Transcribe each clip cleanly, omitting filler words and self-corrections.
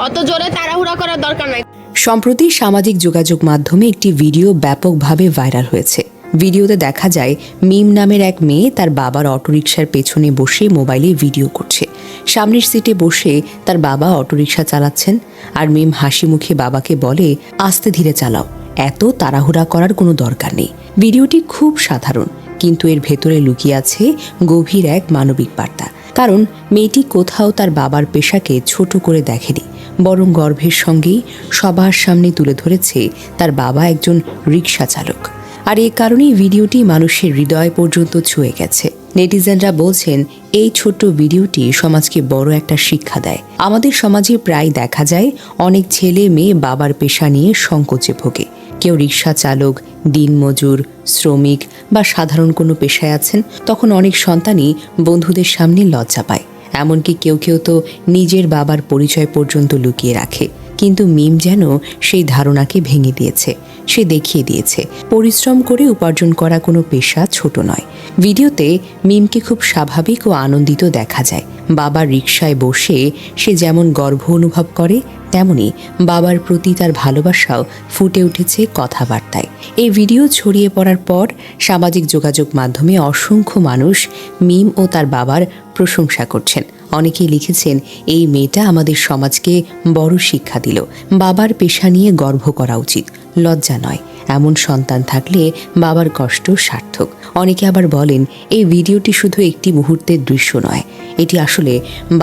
অত জোরে তাড়াহুড়া করার দরকার নাই। সম্প্রতি সামাজিক যোগাযোগ মাধ্যমে একটি ভিডিও ব্যাপকভাবে ভাইরাল হয়েছে। ভিডিওতে দেখা যায় মিম নামের এক মেয়ে তার বাবার অটোরিকশার পেছনে বসে মোবাইলে ভিডিও করছে। সামনের সিটে বসে তার বাবা অটোরিকশা চালাচ্ছেন, আর মিম হাসি মুখে বাবাকে বলে, আস্তে ধীরে চালাও, এত তাড়াহুড়া করার কোনো দরকার নেই। ভিডিওটি খুব সাধারণ, কিন্তু এর ভেতরে লুকিয়ে আছে গভীর এক মানবিক বার্তা। কারণ মেয়েটি কোথাও তার বাবার পেশাকে ছোট করে দেখেনি, বরং গর্বের সঙ্গেই সবার সামনে তুলে ধরেছে তার বাবা একজন রিকশা চালক। আর এ কারণেই ভিডিওটি মানুষের হৃদয় পর্যন্ত ছুঁয়ে গেছে। নেটিজেনরা বলছেন, এই ছোট্ট ভিডিওটি সমাজকে বড় একটা শিক্ষা দেয়। আমাদের সমাজে প্রায় দেখা যায় অনেক ছেলে মেয়ে বাবার পেশা নিয়ে সংকোচে ভোগে। কেউ রিকশা চালক, দিনমজুর, শ্রমিক বা সাধারণ কোনো পেশায় আছেন, তখন অনেক সন্তানই বন্ধুদের সামনে লজ্জা পায়। এমনকি কেউ কেউ তো নিজের বাবার পরিচয় পর্যন্ত লুকিয়ে রাখে। কিন্তু মিম যেন সেই ধারণাকে ভেঙে দিয়েছে। সে দেখিয়ে দিয়েছে পরিশ্রম করে উপার্জন করা কোনো পেশা ছোট নয়। ভিডিওতে মিমকে খুব স্বাভাবিক ও আনন্দিত দেখা যায়। বাবার রিকশায় বসে সে যেমন গর্ব অনুভব করে, তেমনি বাবার প্রতি তার ভালোবাসাও ফুটে উঠেছে কথাবার্তায়। এই ভিডিও ছড়িয়ে পড়ার পর সামাজিক যোগাযোগ মাধ্যমে অসংখ্য মানুষ মিম ও তার বাবার প্রশংসা করছেন। অনেকেই লিখেছেন, এই মেয়েটা আমাদের সমাজকে বড় শিক্ষা দিল। বাবার পেশা নিয়ে গর্ব করা উচিত, লজ্জা নয়। এমন সন্তান থাকলে বাবার কষ্ট সার্থক। অনেকে আবার বলেন, এই ভিডিওটি শুধু একটি মুহূর্তের দৃশ্য নয়, এটি আসলে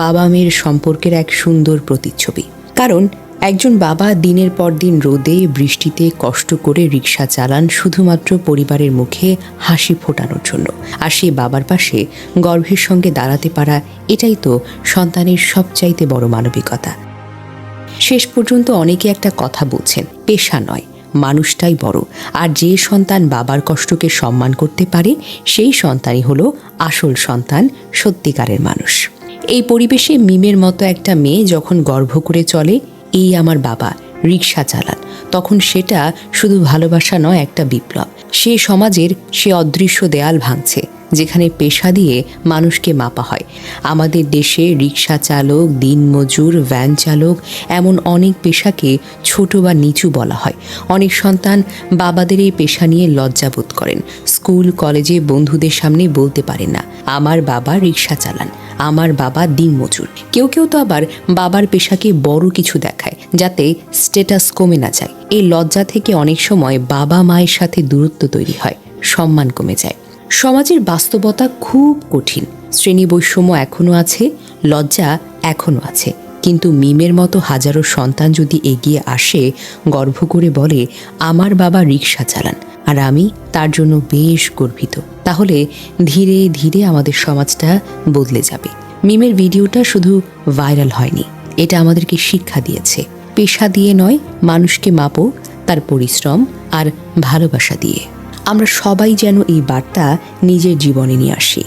বাবা মেয়ের সম্পর্কের এক সুন্দর প্রতিচ্ছবি। কারণ একজন বাবা দিনের পর দিন রোদে বৃষ্টিতে কষ্ট করে রিকশা চালান শুধুমাত্র পরিবারের মুখে হাসি ফোটানোর জন্য। আর সেই বাবার পাশে গর্বের সঙ্গে দাঁড়াতে পারা, এটাই তো সন্তানের সবচাইতে বড় মানবিকতা। শেষ পর্যন্ত অনেকে একটা কথা বলছেন, পেশা নয়, মানুষটাই বড়। আর যে সন্তান বাবার কষ্টকে সম্মান করতে পারে, সেই সন্তানই হলো আসল সন্তান, সত্যিকারের মানুষ। এই পরিবেশে মিমের মতো একটা মেয়ে যখন গর্ব করে চলে, এই আমার বাবা রিকশা চালান, তখন সেটা শুধু ভালোবাসা নয়, একটা বিপ্লব। সে সমাজের সে অদৃশ্য দেয়াল ভাঙছে যেখানে পেশা দিয়ে মানুষকে মাপা হয়। আমাদের দেশে রিকশা চালক, দিনমজুর, ভ্যান চালক, এমন অনেক পেশাকে ছোট বা নিচু বলা হয়। অনেক সন্তান বাবাদের এই পেশা নিয়ে লজ্জাবোধ করেন। স্কুল কলেজে বন্ধুদের সামনে বলতে পারেন না, আমার বাবা রিকশা চালান, আমার বাবা দিনমজুর। কেউ কেউ তো আবার বাবার পেশাকে বড় কিছু দেখায়, যাতে স্ট্যাটাস কমে না যায়। এই লজ্জা থেকে অনেক সময় বাবা মায়ের সাথে দূরত্ব তৈরি হয়, সম্মান কমে যায়। সমাজের বাস্তবতা খুব কঠিন। শ্রেণী বৈষম্য এখনো আছে, লজ্জা এখনো আছে। কিন্তু মিমের মতো হাজারো সন্তান যদি এগিয়ে আসে, গর্ব করে বলে, আমার বাবা রিকশা চালান আর আমি তার জন্য বেশ গর্বিত, তাহলে ধীরে ধীরে আমাদের সমাজটা বদলে যাবে। মিমের ভিডিওটা শুধু ভাইরাল হয়নি, এটা আমাদেরকে শিক্ষা দিয়েছে, পেশা দিয়ে নয়, মানুষকে মাপো তার পরিশ্রম আর ভালোবাসা দিয়ে। আমরা সবাই যেন এই বার্তা নিজের জীবনে নিয়ে আসি।